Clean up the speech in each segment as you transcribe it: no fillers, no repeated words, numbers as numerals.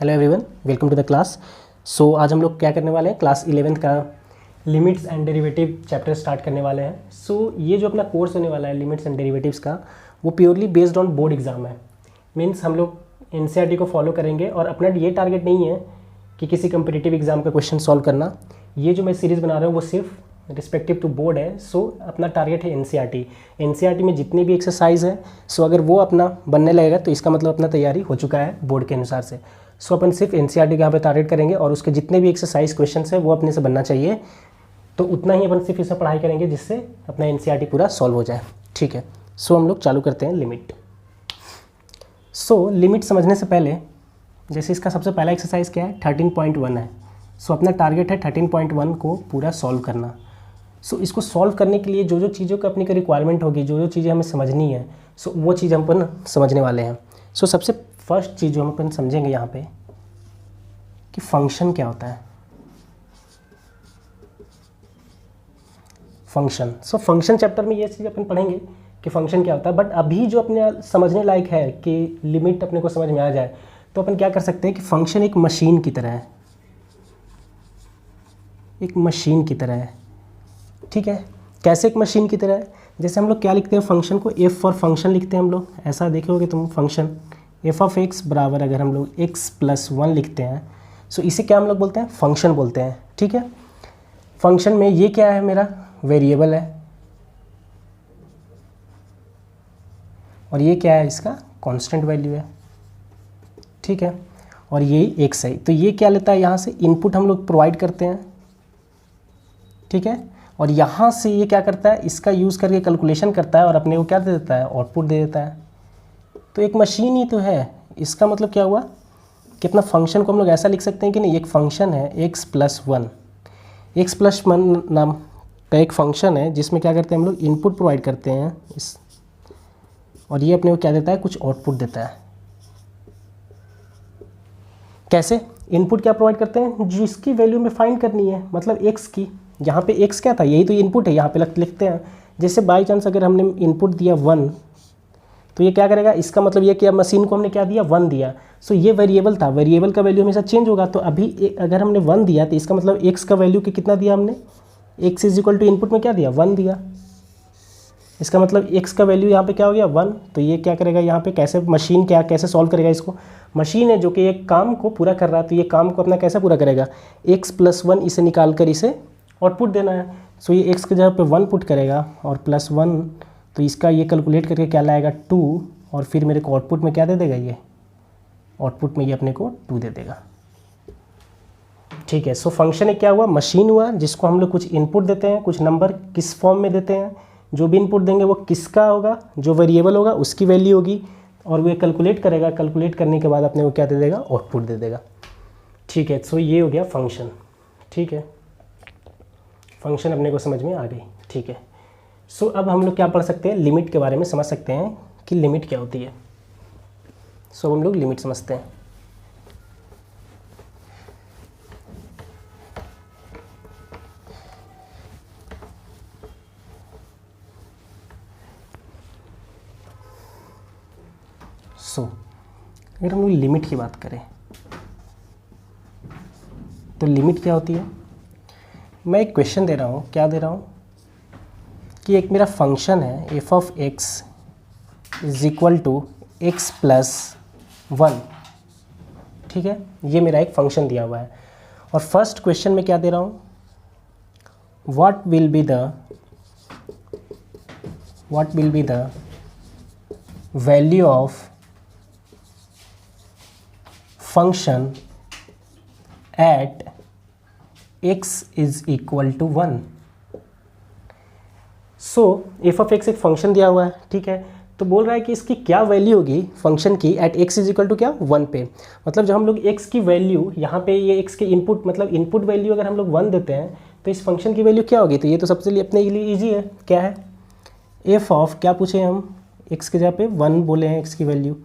Hello everyone, welcome to the class. So आज हम लोग क्या करने वाले हैं, क्लास 11th का limits and derivative chapter start करने वाले हैं। सो ये जो अपना कोर्स होने वाला है लिमिट्स एंड डेरिवेटिव्स का, वो purely based on board exam है। मीन्स हम लोग एनसीईआरटी को फॉलो करेंगे और अपना ये टारगेट नहीं है कि किसी कंपिटिटिव एग्जाम का क्वेश्चन सॉल्व करना। ये जो मैं सीरीज़ बना रहा हूँ वो सिर्फ रिस्पेक्टिव टू बोर्ड है। सो अपना टारगेट है एनसीईआरटी में जितनी भी एक्सरसाइज है, सो अगर वो अपना बनने लगेगा तो इसका मतलब अपना तैयारी हो चुका है बोर्ड के अनुसार से। सो अपन सिर्फ एनसीईआरटी का यहाँ पे टारगेट करेंगे और उसके जितने भी एक्सरसाइज क्वेश्चन है वो अपने से बनना चाहिए, तो उतना ही अपन सिर्फ इसे पढ़ाई करेंगे जिससे अपना एनसीईआरटी पूरा सॉल्व हो जाए। ठीक है, सो हम लोग चालू करते हैं लिमिट। सो लिमिट समझने से पहले, जैसे इसका सबसे पहला एक्सरसाइज क्या है, 13.1 है। सो अपना टारगेट है 13.1 को पूरा सॉल्व करना। सो इसको सॉल्व करने के लिए जो जो चीज़ों का अपनी का रिक्वायरमेंट होगी, जो जो चीज़ें हमें समझनी है, सो वो चीज़ हम अपन समझने वाले हैं। सो सबसे फर्स्ट चीज़ जो हम अपन समझेंगे यहाँ पे कि फंक्शन क्या होता है। फंक्शन, सो फंक्शन चैप्टर में ये चीज़ अपन पढ़ेंगे कि फंक्शन क्या होता है। बट अभी जो अपने समझने लायक है कि लिमिट अपने को समझ में आ जाए, तो अपन क्या कर सकते हैं कि फंक्शन एक मशीन की तरह है, एक मशीन की तरह है। ठीक है, कैसे एक मशीन की तरह है? जैसे हम लोग क्या लिखते हैं, फंक्शन को एफ फॉर फंक्शन लिखते हैं हम लोग। ऐसा देखोगे तुम, फंक्शन एफ ऑफ एक्स बराबर अगर हम लोग एक्स प्लस 1 लिखते हैं, सो इसे क्या हम लोग बोलते हैं, फंक्शन बोलते हैं। ठीक है, फंक्शन में ये क्या है, मेरा वेरिएबल है, और ये क्या है, इसका कांस्टेंट वैल्यू है। ठीक है, और ये एक्स है। तो ये क्या लेता है, यहाँ से इनपुट हम लोग प्रोवाइड करते हैं। ठीक है, और यहाँ से ये क्या करता है, इसका यूज़ करके कैलकुलेशन करता है और अपने को क्या दे देता है, आउटपुट दे देता है। तो एक मशीन ही तो है। इसका मतलब क्या हुआ कि अपना फंक्शन को हम लोग ऐसा लिख सकते हैं कि नहीं, एक फंक्शन है एक्स प्लस 1। एक्स प्लस 1 नाम का एक फंक्शन है जिसमें क्या करते हैं हम लोग, इनपुट प्रोवाइड करते हैं इस, और ये अपने को क्या देता है, कुछ आउटपुट देता है। कैसे इनपुट क्या प्रोवाइड करते हैं, जिसकी वैल्यू में फाइंड करनी है, मतलब एक्स की। यहाँ पे एक्स क्या था, यही तो इनपुट है, यहाँ पे लिखते हैं। जैसे बाई चांस अगर हमने इनपुट दिया 1, तो ये क्या करेगा, इसका मतलब ये कि मशीन को हमने क्या दिया, 1 दिया। सो ये वेरिएबल था, वेरिएबल का वैल्यू हमेशा चेंज होगा। तो अभी अगर हमने 1 दिया तो इसका मतलब एक्स का वैल्यू कितना दिया हमने, x is equal to input में क्या दिया, 1 दिया। इसका मतलब एक्स का वैल्यू यहाँ पे क्या हो गया, 1। तो ये क्या करेगा यहाँ पे, कैसे मशीन क्या कैसे सॉल्व करेगा इसको, मशीन है जो कि एक काम को पूरा कर रहा है, तो ये काम को अपना कैसे पूरा करेगा, एक्स प्लस 1 इसे निकाल कर इसे आउटपुट देना है। सो ये एक्स के जगह पे 1 पुट करेगा और प्लस 1, तो इसका ये कैलकुलेट करके क्या लाएगा, 2, और फिर मेरे को आउटपुट में क्या दे देगा, ये आउटपुट में ये अपने को 2 दे देगा। ठीक है, सो फंक्शन एक क्या हुआ, मशीन हुआ, जिसको हम लोग कुछ इनपुट देते हैं, कुछ नंबर किस फॉर्म में देते हैं, जो भी इनपुट देंगे वो किसका होगा, जो वेरिएबल होगा उसकी वैल्यू होगी, और वो कैलकुलेट करेगा, कैलकुलेट करने के बाद अपने को क्या दे देगा, आउटपुट दे देगा। ठीक है, सो ये हो गया फंक्शन। ठीक है, फंक्शन अपने को समझ में आ गई। ठीक है, सो अब हम लोग क्या पढ़ सकते हैं, लिमिट के बारे में समझ सकते हैं कि लिमिट क्या होती है। सो हम लोग लिमिट समझते हैं। सो अगर हम लोग लिमिट की बात करें तो लिमिट क्या होती है, मैं एक क्वेश्चन दे रहा हूँ, क्या दे रहा हूँ कि एक मेरा फंक्शन है f of x is equal to x plus 1। ठीक है, ये मेरा एक फंक्शन दिया हुआ है, और फर्स्ट क्वेश्चन में क्या दे रहा हूँ, what will be the value of function at x is equal to 1। So f of x एक फंक्शन दिया हुआ है। ठीक है, तो बोल रहा है कि इसकी क्या वैल्यू होगी फंक्शन की at x is equal to क्या, 1 पे। मतलब जब हम लोग x की वैल्यू यहाँ पे, ये x के इनपुट मतलब इनपुट वैल्यू अगर हम लोग 1 देते हैं तो इस फंक्शन की वैल्यू क्या होगी। तो ये तो सबसे लिए अपने लिए ईजी है, क्या है, एफ ऑफ क्या पूछे हम, x के जगह पे 1 बोले हैं x की वैल्यू।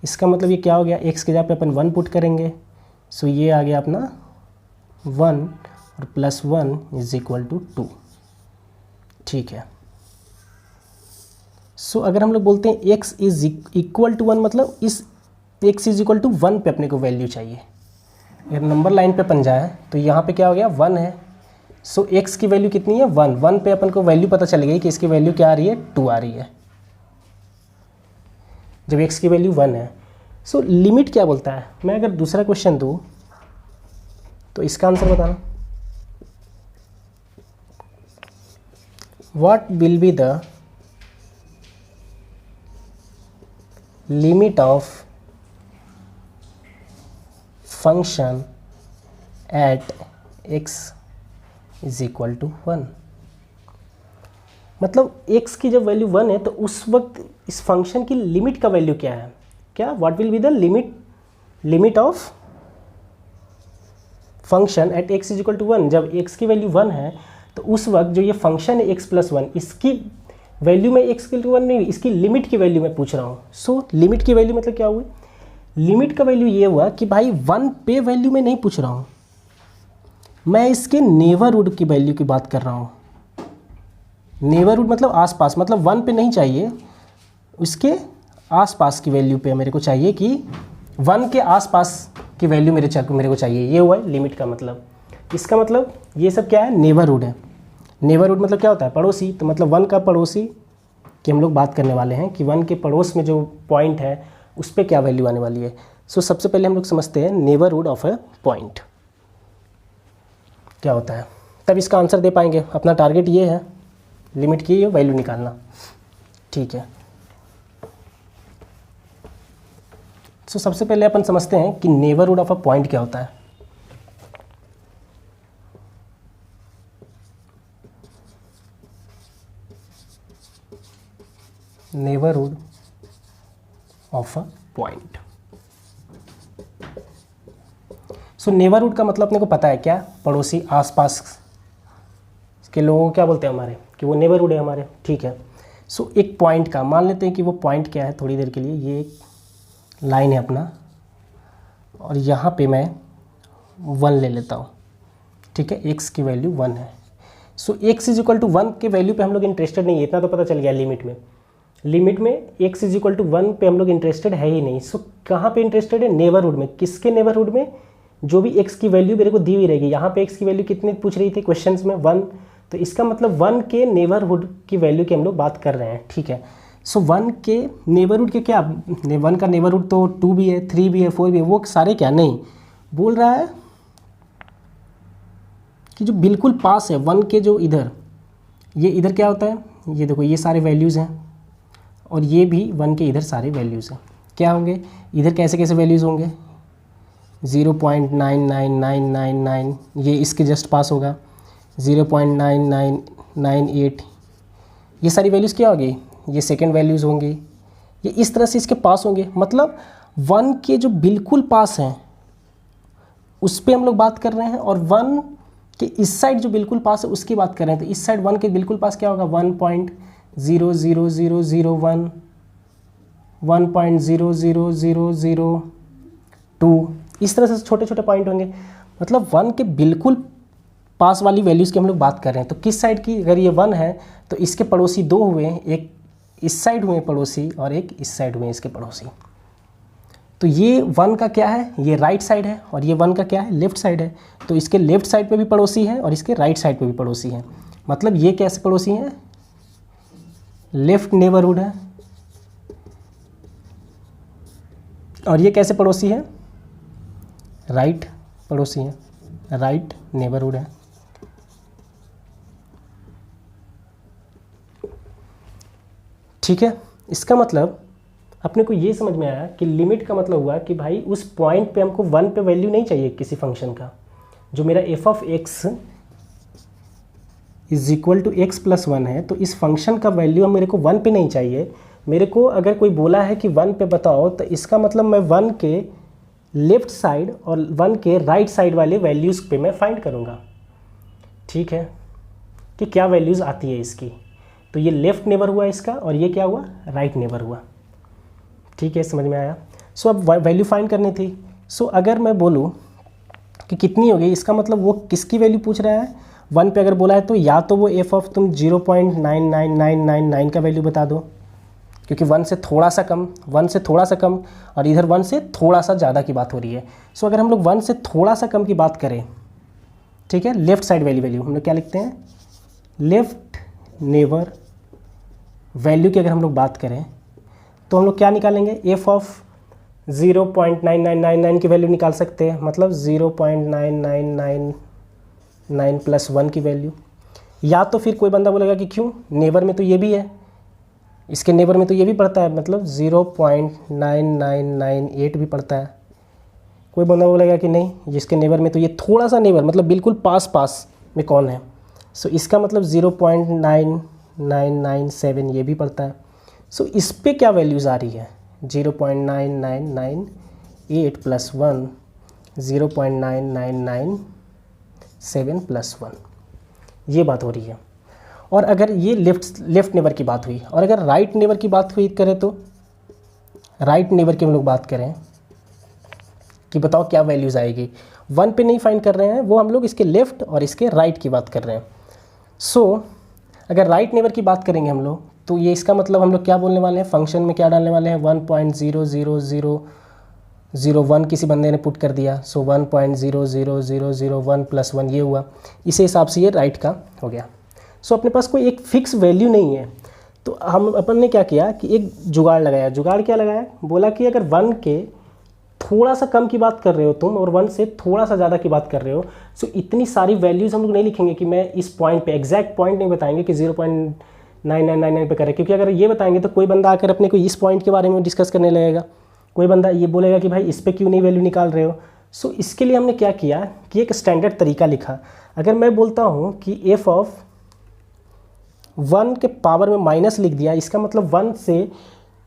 इसका मतलब ये क्या हो गया, x के जगह पे अपन 1 पुट करेंगे। सो ये आ गया अपना 1 और प्लस 1 इज इक्वल टू 2। ठीक है, सो अगर हम लोग बोलते हैं x इज इक्वल टू 1, मतलब इस x इज इक्वल टू 1 पे अपने को वैल्यू चाहिए। अगर नंबर लाइन पे अपन जाए तो यहाँ पे क्या हो गया 1 है। सो x की वैल्यू कितनी है 1। 1 पे अपन को वैल्यू पता चल गई कि इसकी वैल्यू क्या आ रही है 2 आ रही है जब x की वैल्यू 1 है। सो लिमिट क्या बोलता है, मैं अगर दूसरा क्वेश्चन दूँ तो इसका आंसर बताना। What will be the limit of function at x is equal to 1। मतलब x की जब वैल्यू 1 है तो उस वक्त इस फंक्शन की लिमिट का वैल्यू क्या है, क्या what will be the limit of function at x is equal to 1। जब x की वैल्यू 1 है तो उस वक्त जो ये फंक्शन है x प्लस 1, इसकी वैल्यू में x इक्वल टू 1 नहीं, इसकी लिमिट की वैल्यू मैं पूछ रहा हूँ। सो लिमिट की वैल्यू मतलब क्या हुई, लिमिट का वैल्यू ये हुआ कि भाई 1 पे वैल्यू में नहीं पूछ रहा हूँ, मैं इसके नेबरहुड की वैल्यू की बात कर रहा हूँ। नेबरहुड मतलब आसपास, मतलब 1 पे नहीं चाहिए, उसके आसपास की वैल्यू पे मेरे को चाहिए कि 1 के आसपास की वैल्यू मेरे को चाहिए। ये हुआ है लिमिट का मतलब। इसका मतलब ये सब क्या है, नेबरहुड है। नेबरहुड मतलब क्या होता है, पड़ोसी। तो मतलब 1 का पड़ोसी की हम लोग बात करने वाले हैं कि 1 के पड़ोस में जो पॉइंट है उस पर क्या वैल्यू आने वाली है। सो सबसे पहले हम लोग समझते हैं नेबरहुड ऑफ अ पॉइंट क्या होता है, तब इसका आंसर दे पाएंगे। अपना टारगेट ये है लिमिट की वैल्यू निकालना, ठीक है। सो सबसे पहले अपन समझते हैं कि नेबरहुड ऑफ अ पॉइंट क्या होता है। Neighbourhood of a point. So neighbourhood का मतलब अपने को पता है क्या, पड़ोसी, आसपास के लोगों को क्या बोलते हैं हमारे, कि वो नेबरहुड है हमारे, ठीक है। सो एक पॉइंट का मान लेते हैं कि वो पॉइंट क्या है, थोड़ी देर के लिए ये एक लाइन है अपना, और यहाँ पे मैं 1 ले लेता हूँ, ठीक है। x की वैल्यू 1 है। सो x इज इक्वल टू 1 के वैल्यू पे हम लोग इंटरेस्टेड नहीं है, इतना तो पता चल गया। लिमिट में x इज इक्वल टू 1 पे हम लोग इंटरेस्टेड है ही नहीं। सो कहाँ पे इंटरेस्टेड है, नेबरहुड में। किसके नेबरहुड में, जो भी x की वैल्यू मेरे को दी हुई रहेगी। यहाँ पे x की वैल्यू कितने पूछ रही थी क्वेश्चंस में, 1। तो इसका मतलब 1 के नेबरहुड की वैल्यू की हम लोग बात कर रहे हैं, ठीक है। सो 1 के नेबरहुड के क्या, 1 का नेबरहुड तो 2 भी है, 3 भी है, 4 भी है, वो सारे क्या नहीं बोल रहा है कि जो बिल्कुल पास है 1 के, जो इधर, ये इधर क्या होता है, ये देखो ये सारे वैल्यूज़ हैं, और ये भी 1 के इधर सारे वैल्यूज़ हैं। क्या होंगे इधर, कैसे कैसे वैल्यूज़ होंगे, 0.99999, ये इसके जस्ट पास होगा, 0.9998, ये सारी वैल्यूज़ क्या होगी, ये सेकेंड वैल्यूज़ होंगी, ये इस तरह से इसके पास होंगे। मतलब 1 के जो बिल्कुल पास हैं उस पे हम लोग बात कर रहे हैं, और 1 के इस साइड जो बिल्कुल पास है उसकी बात कर रहे हैं। तो इस साइड 1 के बिल्कुल पास क्या होगा, 1.00001, 1.00002, इस तरह से छोटे छोटे पॉइंट होंगे। मतलब 1 के बिल्कुल पास वाली वैल्यूज़ की हम लोग बात कर रहे हैं। तो किस साइड की, अगर ये 1 है तो इसके पड़ोसी 2 हुए, एक इस साइड हुए पड़ोसी और एक इस साइड हुए इसके पड़ोसी। तो ये 1 का क्या है, ये राइट साइड है, और ये 1 का क्या है, लेफ्ट साइड है। तो इसके लेफ्ट साइड पे भी पड़ोसी है और इसके राइट साइड पे भी पड़ोसी है। मतलब ये कैसे पड़ोसी हैं, लेफ्ट नेबरहुड है, और ये कैसे पड़ोसी है, राइट पड़ोसी है, राइट नेबरहुड है। ठीक है। इसका मतलब अपने को ये समझ में आया कि लिमिट का मतलब हुआ कि भाई उस पॉइंट पे हमको 1 पे वैल्यू नहीं चाहिए किसी फंक्शन का। जो मेरा f of x is equal to x plus 1 है, तो इस फंक्शन का वैल्यू मेरे को 1 पे नहीं चाहिए। मेरे को अगर कोई बोला है कि 1 पे बताओ, तो इसका मतलब मैं 1 के लेफ्ट साइड और 1 के राइट साइड वाले वैल्यूज़ पे मैं फाइंड करूँगा, ठीक है, कि क्या वैल्यूज़ आती है इसकी। तो ये लेफ्ट नेबर हुआ इसका, और ये क्या हुआ, राइट नेबर हुआ, ठीक है, समझ में आया। सो अब वैल्यू फाइंड करनी थी। सो अगर मैं बोलूँ कि कितनी हो गई, इसका मतलब वो किसकी वैल्यू पूछ रहा है, 1 पे अगर बोला है तो या तो वो f ऑफ तुम 0.99999 का वैल्यू बता दो, क्योंकि 1 से थोड़ा सा कम, 1 से थोड़ा सा कम, और इधर 1 से थोड़ा सा ज़्यादा की बात हो रही है। सो अगर हम लोग 1 से थोड़ा सा कम की बात करें, ठीक है, लेफ्ट साइड वैल्यू हम लोग क्या लिखते हैं, लेफ्ट नेबर वैल्यू की अगर हम लोग बात करें तो हम लोग क्या निकालेंगे, एफ ऑफ 0.9999 की वैल्यू निकाल सकते हैं, मतलब 0.9999 प्लस 1 की वैल्यू। या तो फिर कोई बंदा बोलेगा कि क्यों, नेबर में तो ये भी है, इसके नेबर में तो ये भी पड़ता है, मतलब 0.9998 भी पड़ता है। कोई बंदा बोलेगा कि नहीं, जिसके नेबर में तो ये थोड़ा सा नेबर, मतलब बिल्कुल पास में कौन है, सो इसका मतलब 0.9997 ये भी पड़ता है। सो इस पे क्या वैल्यूज़ आ रही है, 0.9998 प्लस 1, 0.9997 प्लस 1, ये बात हो रही है। और अगर ये लेफ्ट नेबर की बात हुई, और अगर राइट नेबर की बात हुई करें तो राइट नेबर की हम लोग बात करें कि बताओ क्या वैल्यूज़ आएगी। 1 पे नहीं फाइंड कर रहे हैं, वो हम लोग इसके लेफ़्ट और इसके राइट की बात कर रहे हैं। सो अगर राइट नेबर की बात करेंगे हम लोग, तो ये इसका मतलब हम लोग क्या बोलने वाले हैं, फंक्शन में क्या डालने वाले हैं, 1.00001 किसी बंदे ने पुट कर दिया, सो 1.00001 प्लस 1 ये हुआ, इसी हिसाब से ये राइट का हो गया। सो अपने पास कोई एक फिक्स वैल्यू नहीं है, तो हम अपन ने क्या किया कि एक जुगाड़ लगाया। जुगाड़ क्या लगाया, बोला कि अगर 1 के थोड़ा सा कम की बात कर रहे हो तुम और 1 से थोड़ा सा ज़्यादा की बात कर रहे हो, सो इतनी सारी वैल्यूज़ हम लोग नहीं लिखेंगे कि मैं इस पॉइंट पे एग्जैक्ट पॉइंट नहीं बताएंगे कि 0.9999 पे करें, क्योंकि अगर ये बताएंगे तो कोई बंदा आकर अपने को इस पॉइंट के बारे में डिस्कस करने लगेगा, कोई बंदा ये बोलेगा कि भाई इस पे क्यों नहीं वैल्यू निकाल रहे हो। सो इसके लिए हमने क्या किया कि एक स्टैंडर्ड तरीका लिखा। अगर मैं बोलता हूँ कि एफ ऑफ 1 के पावर में माइनस लिख दिया, इसका मतलब 1 से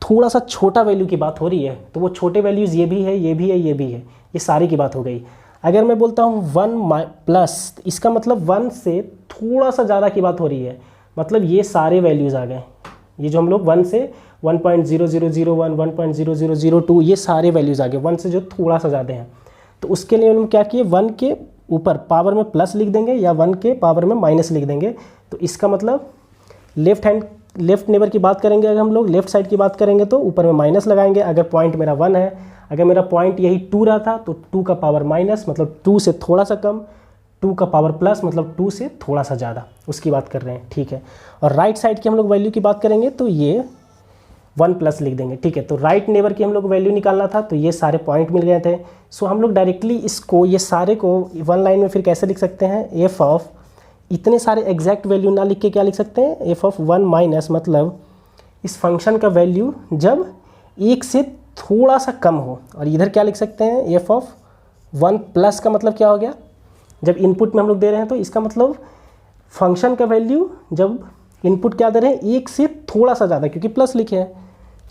थोड़ा सा छोटा वैल्यू की बात हो रही है, तो वो छोटे वैल्यूज़ ये भी है, ये भी है, ये भी है, ये सारी की बात हो गई। अगर मैं बोलता हूँ 1 प्लस, इसका मतलब 1 से थोड़ा सा ज़्यादा की बात हो रही है, मतलब ये सारे वैल्यूज़ आ गए। ये जो हम लोग 1 से 1.0001, 1.0002 ये सारे वैल्यूज़ आ गए 1 से जो थोड़ा सा ज़्यादा हैं। तो उसके लिए हम क्या किए, 1 के ऊपर पावर में प्लस लिख देंगे या 1 के पावर में माइनस लिख देंगे। तो इसका मतलब लेफ्ट नेबर की बात करेंगे, अगर हम लोग लेफ्ट साइड की बात करेंगे तो ऊपर में माइनस लगाएंगे। अगर पॉइंट मेरा 1 है, अगर मेरा पॉइंट यही 2 रहा था तो 2 का पावर माइनस मतलब 2 से थोड़ा सा कम, 2 का पावर प्लस मतलब 2 से थोड़ा सा ज़्यादा, उसकी बात कर रहे हैं, ठीक है। और राइट साइड की हम लोग वैल्यू की बात करेंगे तो ये 1 प्लस लिख देंगे, ठीक है। तो राइट नेबर की हम लोग वैल्यू निकालना था, तो ये सारे पॉइंट मिल गए थे। सो हम लोग डायरेक्टली इसको, ये सारे को 1 लाइन में फिर कैसे लिख सकते हैं, एफ ऑफ, इतने सारे एग्जैक्ट वैल्यू ना लिख के क्या लिख सकते हैं, एफ ऑफ 1 माइनस, मतलब इस फंक्शन का वैल्यू जब 1 से थोड़ा सा कम हो। और इधर क्या लिख सकते हैं, एफ ऑफ 1 प्लस का मतलब क्या हो गया, जब इनपुट में हम लोग दे रहे हैं तो इसका मतलब फंक्शन का वैल्यू जब इनपुट क्या दे रहे हैं, 1 से थोड़ा सा ज़्यादा, क्योंकि प्लस लिखे हैं।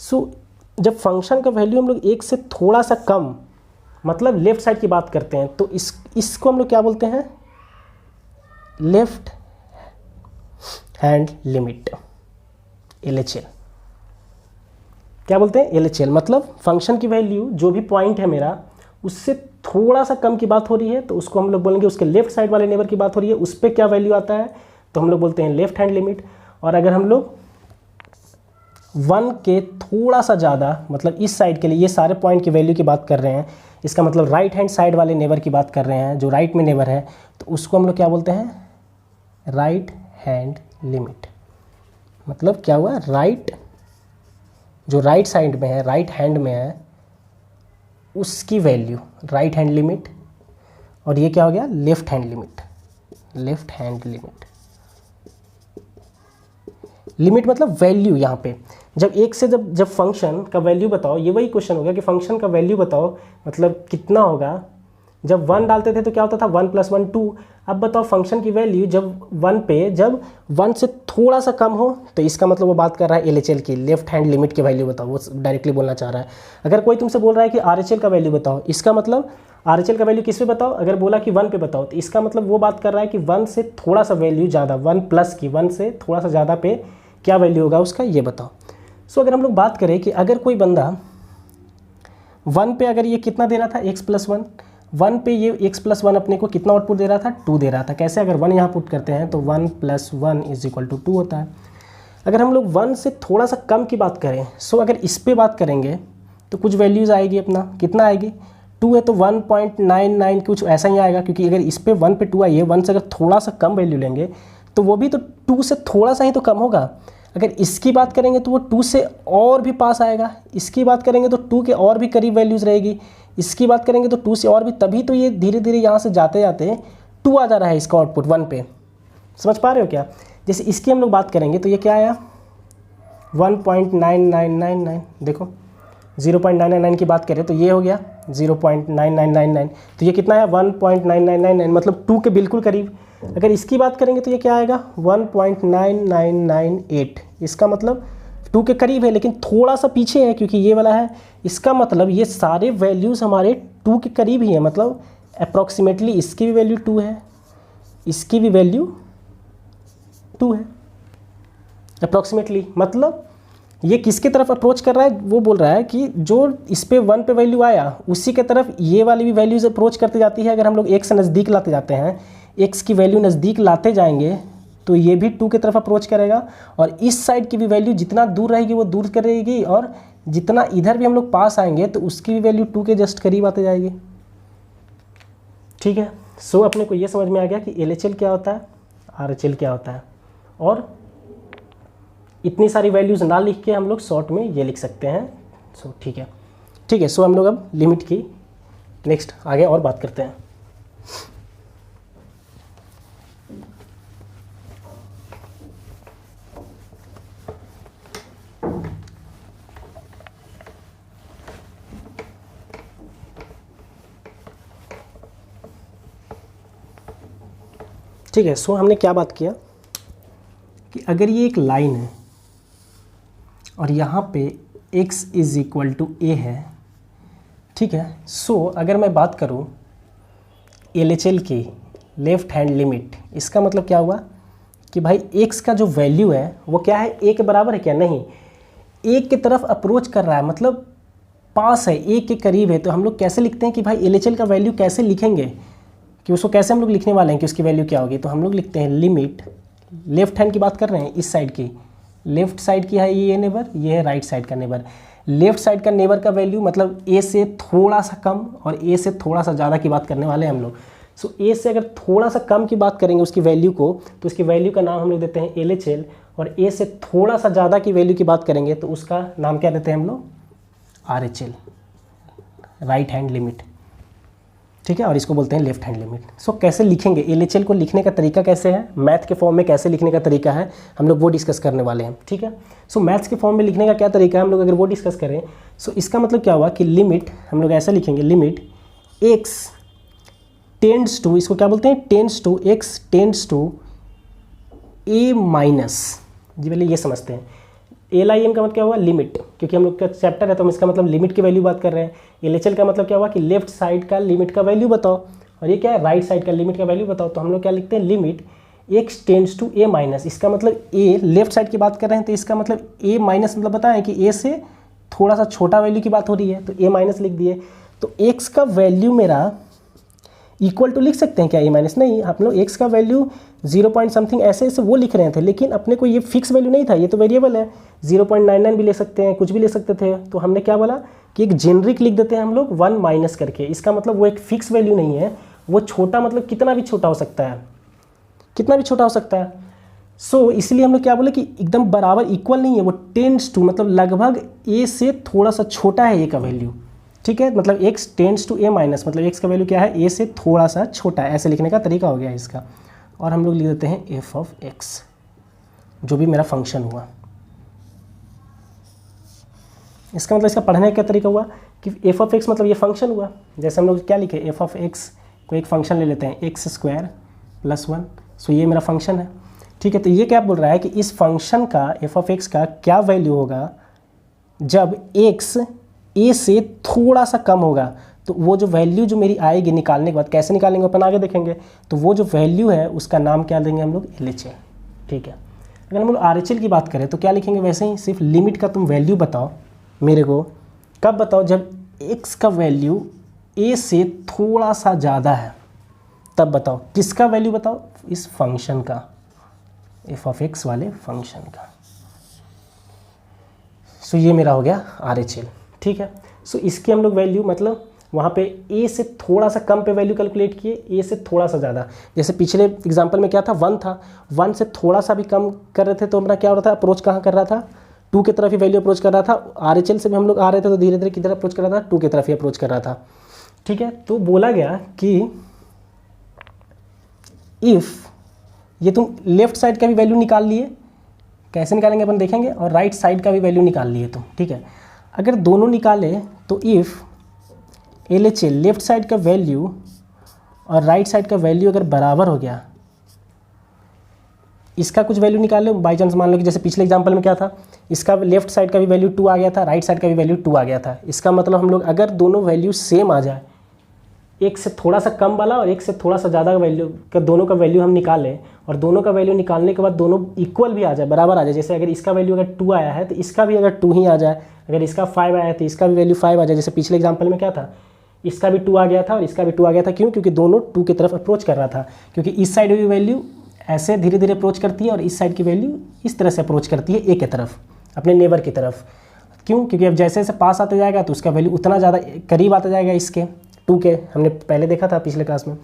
सो जब फंक्शन का वैल्यू हम लोग 1 से थोड़ा सा कम, मतलब लेफ्ट साइड की बात करते हैं, तो इसको हम लोग क्या बोलते हैं, लेफ्ट हैंड लिमिट, LHL। क्या बोलते हैं, LHL, मतलब फंक्शन की वैल्यू जो भी पॉइंट है मेरा उससे थोड़ा सा कम की बात हो रही है तो उसको हम लोग बोलेंगे, उसके लेफ्ट साइड वाले नेबर की बात हो रही है उस पर क्या वैल्यू आता है तो हम लोग बोलते हैं लेफ्ट हैंड लिमिट। और अगर हम लोग 1 के थोड़ा सा ज़्यादा, मतलब इस साइड के लिए ये सारे पॉइंट की वैल्यू की बात कर रहे हैं, इसका मतलब राइट हैंड साइड वाले नेबर की बात कर रहे हैं, जो राइट में नेबर है, तो उसको हम लोग क्या बोलते हैं, राइट हैंड लिमिट। मतलब क्या हुआ, राइट, जो राइट साइड में है, राइट हैंड में है, उसकी वैल्यू राइट हैंड लिमिट। और ये क्या हो गया, left hand limit. Left hand limit, limit मतलब वैल्यू। यहाँ पे जब 1 से जब फंक्शन का वैल्यू बताओ, ये वही क्वेश्चन हो गया कि फंक्शन का वैल्यू बताओ, मतलब कितना होगा। जब 1 डालते थे तो क्या होता था, 1 + 1 2। अब बताओ फंक्शन की वैल्यू जब 1 पे, जब 1 से थोड़ा सा कम हो, तो इसका मतलब वो बात कर रहा है LHL की, लेफ्ट हैंड लिमिट की वैल्यू बताओ, वो डायरेक्टली बोलना चाह रहा है। अगर कोई तुमसे बोल रहा है कि RHL का वैल्यू बताओ, इसका मतलब RHL का वैल्यू किस पे बताओ, अगर बोला कि 1 पे बताओ, तो इसका मतलब वो बात कर रहा है कि 1 से थोड़ा सा वैल्यू ज़्यादा, 1 प्लस की, 1 से थोड़ा सा ज़्यादा पे क्या वैल्यू होगा उसका, ये बताओ। सो अगर हम लोग बात करें कि अगर कोई बंदा 1 पे अगर ये कितना दे रहा था, x + 1, 1 पे ये x + 1 अपने को कितना आउटपुट दे रहा था, 2 दे रहा था। कैसे, अगर 1 यहाँ पुट करते हैं तो 1 + 1 = 2 होता है। अगर हम लोग 1 से थोड़ा सा कम की बात करें, सो अगर इस पे बात करेंगे तो कुछ वैल्यूज़ आएगी अपना, कितना आएगी 2 है तो 1.99 कुछ ऐसा ही आएगा, क्योंकि अगर इस पे 1 पे 2 आई है, 1 से अगर थोड़ा सा कम वैल्यू लेंगे तो वो भी तो 2 से थोड़ा सा ही तो कम होगा। अगर इसकी बात करेंगे तो वो 2 से और भी पास आएगा, इसकी बात करेंगे तो 2 के और भी करीब वैल्यूज़ रहेगी, इसकी बात करेंगे तो 2 से और भी, तभी तो ये धीरे धीरे यहाँ से जाते जाते 2 आ जा रहा है इसका आउटपुट 1 पे। समझ पा रहे हो क्या? जैसे इसकी हम लोग बात करेंगे तो ये क्या आया 1.9999, देखो 0.999 की बात करें तो ये हो गया 0.9999, तो ये कितना है 1.9999, मतलब 2 के बिल्कुल करीब। अगर इसकी बात करेंगे तो ये क्या आएगा 1.9998, इसका मतलब 2 के करीब है लेकिन थोड़ा सा पीछे है क्योंकि ये वाला है। इसका मतलब ये सारे वैल्यूज़ हमारे 2 के करीब ही है, मतलब अप्रॉक्सीमेटली इसकी भी वैल्यू 2 है, इसकी भी वैल्यू 2 है अप्रॉक्सीमेटली। मतलब ये किसके तरफ अप्रोच कर रहा है, वो बोल रहा है कि जो इस पे 1 पे वैल्यू आया उसी के तरफ ये वाली भी वैल्यूज अप्रोच करते जाती है। अगर हम लोग x से नज़दीक लाते जाते हैं, x की वैल्यू नज़दीक लाते जाएंगे तो ये भी 2 की तरफ अप्रोच करेगा, और इस साइड की भी वैल्यू जितना दूर रहेगी वो दूर करेगी, और जितना इधर भी हम लोग पास आएंगे तो उसकी भी वैल्यू 2 के जस्ट करीब आते जाएगी। ठीक है, सो अपने को ये समझ में आ गया कि LHL क्या होता है, RHL क्या होता है, और इतनी सारी वैल्यूज़ ना लिख के हम लोग शॉर्ट में ये लिख सकते हैं। सो ठीक है, सो हम लोग अब लिमिट की नेक्स्ट आगे और बात करते हैं। ठीक है, सो हमने क्या बात किया कि अगर ये एक लाइन है और यहाँ पे x is equal to a है, ठीक है, सो अगर मैं बात करूँ LHL की लेफ़्ट हैंड लिमिट, इसका मतलब क्या हुआ कि भाई x का जो वैल्यू है वो क्या है, a के बराबर है क्या, नहीं, a की तरफ अप्रोच कर रहा है, मतलब पास है, a के करीब है। तो हम लोग कैसे लिखते हैं कि भाई LHL का वैल्यू कैसे लिखेंगे, कि उसको कैसे हम लोग लिखने वाले हैं कि उसकी वैल्यू क्या होगी। तो हम लोग लिखते हैं लिमिट, लेफ्ट हैंड की बात कर रहे हैं, इस साइड की, लेफ्ट साइड की है ये नेबर, ये है राइट साइड का नेबर। लेफ्ट साइड का नेबर का वैल्यू मतलब a से थोड़ा सा कम और a से थोड़ा सा ज़्यादा की बात करने वाले हैं हम लोग। सो a से अगर थोड़ा सा कम की बात करेंगे उसकी वैल्यू को, तो उसकी वैल्यू का नाम हम लोग देते हैं LHL, और a से थोड़ा सा ज़्यादा की वैल्यू की बात करेंगे तो उसका नाम क्या देते हैं हम लोग, RHL, राइट हैंड लिमिट। ठीक है, और इसको बोलते हैं लेफ्ट हैंड लिमिट। सो कैसे लिखेंगे LHL को, लिखने का तरीका कैसे है, मैथ के फॉर्म में कैसे लिखने का तरीका है, हम लोग वो डिस्कस करने वाले हैं। ठीक है, सो मैथ्स के फॉर्म में लिखने का क्या तरीका है, हम लोग अगर वो डिस्कस करें, सो इसका मतलब क्या हुआ कि लिमिट हम लोग ऐसा लिखेंगे, लिमिट x टेंड्स टू, इसको क्या बोलते हैं, tends to, x tends to a minus, जी पहले ये समझते हैं, LIM का मतलब क्या हुआ, लिमिट, क्योंकि हम लोग का चैप्टर है तो हम इसका मतलब लिमिट की वैल्यू बात कर रहे हैं। LHL का मतलब क्या हुआ कि लेफ्ट साइड का लिमिट का वैल्यू बताओ, और ये क्या है, राइट साइड का लिमिट का वैल्यू बताओ। तो हम लोग क्या लिखते हैं, limit x tends to a minus, इसका मतलब a लेफ्ट साइड की बात कर रहे हैं तो इसका मतलब a माइनस, मतलब बताएं कि a से थोड़ा सा छोटा वैल्यू की बात हो रही है तो a माइनस लिख दिए। तो x का वैल्यू मेरा इक्वल टू लिख सकते हैं क्या, a माइनस, नहीं, आप लोग x का वैल्यू 0 पॉइंट समथिंग ऐसे ऐसे वो लिख रहे थे, लेकिन अपने को ये फिक्स वैल्यू नहीं था, ये तो वेरिएबल है, 0.99 भी ले सकते हैं, कुछ भी ले सकते थे। तो हमने क्या बोला कि एक जेनरिक लिख देते हैं हम लोग 1 माइनस करके, इसका मतलब वो एक फिक्स वैल्यू नहीं है, वो छोटा मतलब कितना भी छोटा हो सकता है, कितना भी छोटा हो सकता है। सो इसलिए हम लोग क्या बोले कि एकदम बराबर इक्वल नहीं है, वो टेंड्स टू मतलब लगभग a से थोड़ा सा छोटा है a का वैल्यू। ठीक है, मतलब x tends to a minus, मतलब x का वैल्यू क्या है, a से थोड़ा सा छोटा है, ऐसे लिखने का तरीका हो गया इसका। और हम लोग लिख देते हैं f ऑफ x, जो भी मेरा फंक्शन हुआ। इसका मतलब इसका पढ़ने का क्या तरीका हुआ कि f ऑफ x मतलब ये फंक्शन हुआ। जैसे हम लोग क्या लिखे, f ऑफ x को एक फंक्शन ले लेते हैं x स्क्वायर प्लस 1, सो ये मेरा फंक्शन है। ठीक है, तो ये क्या बोल रहा है कि इस फंक्शन का f ऑफ x का क्या वैल्यू होगा जब x a से थोड़ा सा कम होगा। तो वो जो वैल्यू जो मेरी आएगी निकालने के बाद, कैसे निकालेंगे अपन आगे देखेंगे, तो वो जो वैल्यू है उसका नाम क्या देंगे हम लोग, LHL। ठीक है, अगर हम लोग RHL की बात करें तो क्या लिखेंगे, वैसे ही सिर्फ लिमिट का तुम वैल्यू बताओ मेरे को, कब बताओ, जब x का वैल्यू a से थोड़ा सा ज़्यादा है तब बताओ। किसका वैल्यू बताओ, इस फंक्शन का, f ऑफ x वाले फंक्शन का। सो ये मेरा हो गया RHL, ठीक है। सो इसकी हम लोग वैल्यू मतलब वहाँ पे ए से थोड़ा सा कम पे वैल्यू कैलकुलेट किए, ए से थोड़ा सा ज़्यादा। जैसे पिछले एग्जांपल में क्या था, 1 था, 1 से थोड़ा सा भी कम कर रहे थे तो हमारा क्या हो रहा था, अप्रोच कहाँ कर रहा था, 2 की तरफ ही वैल्यू अप्रोच कर रहा था। RHL से भी हम लोग आ रहे थे तो धीरे धीरे किधर अप्रोच कर रहा था, 2 की तरफ ही अप्रोच कर रहा था, ठीक है। तो बोला गया कि इफ़ ये तुम लेफ्ट साइड का भी वैल्यू निकाल लिए, कैसे निकालेंगे अपन देखेंगे, और राइट साइड का भी वैल्यू निकाल लिए तुम, ठीक है। अगर दोनों निकाले तो इफ़ LHL लेफ्ट साइड का वैल्यू और राइट साइड का वैल्यू अगर बराबर हो गया, इसका कुछ वैल्यू निकाल लो, बाई चांस मान लो कि जैसे पिछले एग्जांपल में क्या था, इसका लेफ्ट साइड का भी वैल्यू 2 आ गया था, राइट साइड का भी वैल्यू 2 आ गया था। इसका मतलब हम लोग अगर दोनों वैल्यू सेम आ जाए, एक से थोड़ा सा कम वाला और एक से थोड़ा सा ज़्यादा वैल्यू का, दोनों का वैल्यू हम निकालें और दोनों का वैल्यू निकालने के बाद दोनों इक्वल भी आ जाए, बराबर आ जाए। जैसे अगर इसका वैल्यू अगर 2 आया है तो इसका भी अगर 2 ही आ जाए, अगर इसका 5 आया है तो इसका भी वैल्यू 5 आ जाए। जैसे पिछले एग्जाम्पल में क्या था, इसका भी 2 आ गया था और इसका भी 2 आ गया था। क्यों? क्योंकि दोनों 2 की तरफ अप्रोच कर रहा था, क्योंकि इस साइड की वैल्यू ऐसे धीरे धीरे अप्रोच करती है और इस साइड की वैल्यू इस तरह से अप्रोच करती है, ए की तरफ, अपने नेबर की तरफ। क्यों? क्योंकि अब जैसे जैसे पास आता जाएगा तो उसका वैल्यू उतना ज़्यादा करीब आता जाएगा इसके 2 के, हमने पहले देखा था पिछले क्लास में,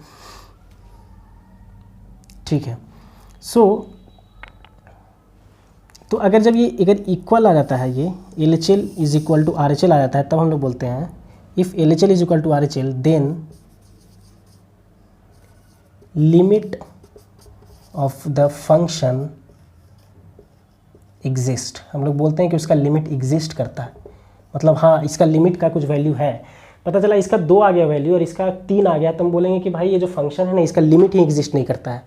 ठीक है। सो तो अगर जब ये अगर इक्वल आ जाता है, ये LHL is equal to RHL आ जाता है, तब हम लोग बोलते हैं if LHL is equal to RHL then limit of the function exist. हम लोग बोलते हैं कि उसका लिमिट एग्जिस्ट करता है, मतलब हाँ इसका लिमिट का कुछ वैल्यू है। पता चला इसका 2 आ गया वैल्यू और इसका 3 आ गया, तो हम बोलेंगे कि भाई ये जो फंक्शन है ना, इसका लिमिट ही एग्जिस्ट नहीं करता है,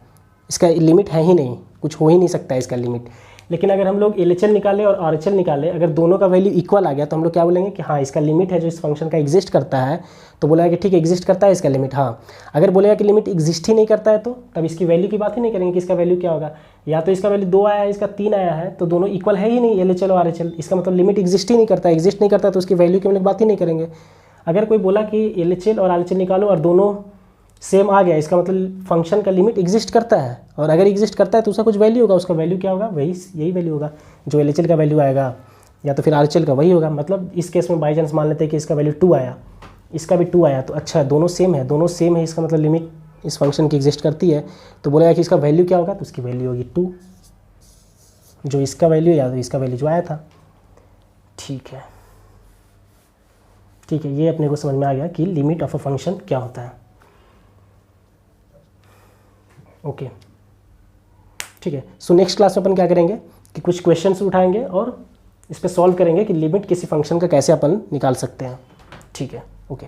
इसका लिमिट है ही नहीं, कुछ हो ही नहीं सकता है इसका लिमिट। लेकिन अगर हम लोग LHL निकाले और RHL निकाले, अगर दोनों का वैल्यू इक्वल आ गया तो हम लोग क्या बोलेंगे कि हाँ इसका लिमिट है जो इस फंक्शन का एग्जिस्ट करता है, तो बोलेगा कि ठीक है एग्जिस्ट करता है इसका लिमिट। हाँ अगर बोलेगा कि लिमिट एग्जिस्ट ही नहीं करता है तो तब इसकी वैल्यू की बात ही नहीं करेंगे कि इसका वैल्यू क्या होगा। या तो इसका वैल्यू 2 आया है, इसका 3 आया है, तो दोनों इक्वल है ही नहीं LHL और RHL, इसका मतलब लिमिट एग्जिस्ट ही नहीं करता है। एग्जिस्ट नहीं करता तो उसकी वैल्यू की हम लोग बात ही नहीं करेंगे। अगर कोई बोला कि LHL और RHL निकालो और दोनों सेम आ गया, इसका मतलब फंक्शन का लिमिट एग्जिस्ट करता है, और अगर एग्जिस्ट करता है तो उसका कुछ वैल्यू होगा, उसका वैल्यू क्या होगा, वही यही वैल्यू होगा जो LHL का वैल्यू आएगा, या तो फिर RHL का वही होगा। मतलब इस केस में बाई चांस मान लेते हैं कि इसका वैल्यू 2 आया, इसका भी 2 आया, तो अच्छा दोनों सेम है, दोनों सेम है, इसका मतलब लिमिट इस फंक्शन की एग्जिस्ट करती है। तो बोलेगा कि इसका वैल्यू क्या होगा, तो उसकी वैल्यू होगी 2, जो इसका वैल्यू या तो इसका वैल्यू जो आया था, ठीक है। ठीक है, ये अपने को समझ में आ गया कि लिमिट ऑफ अ फंक्शन क्या होता है। ओके ठीक है। सो नेक्स्ट क्लास में अपन क्या करेंगे कि कुछ क्वेश्चंस उठाएंगे और इस पे सॉल्व करेंगे कि लिमिट किसी फंक्शन का कैसे अपन निकाल सकते हैं। ठीक है, ओके।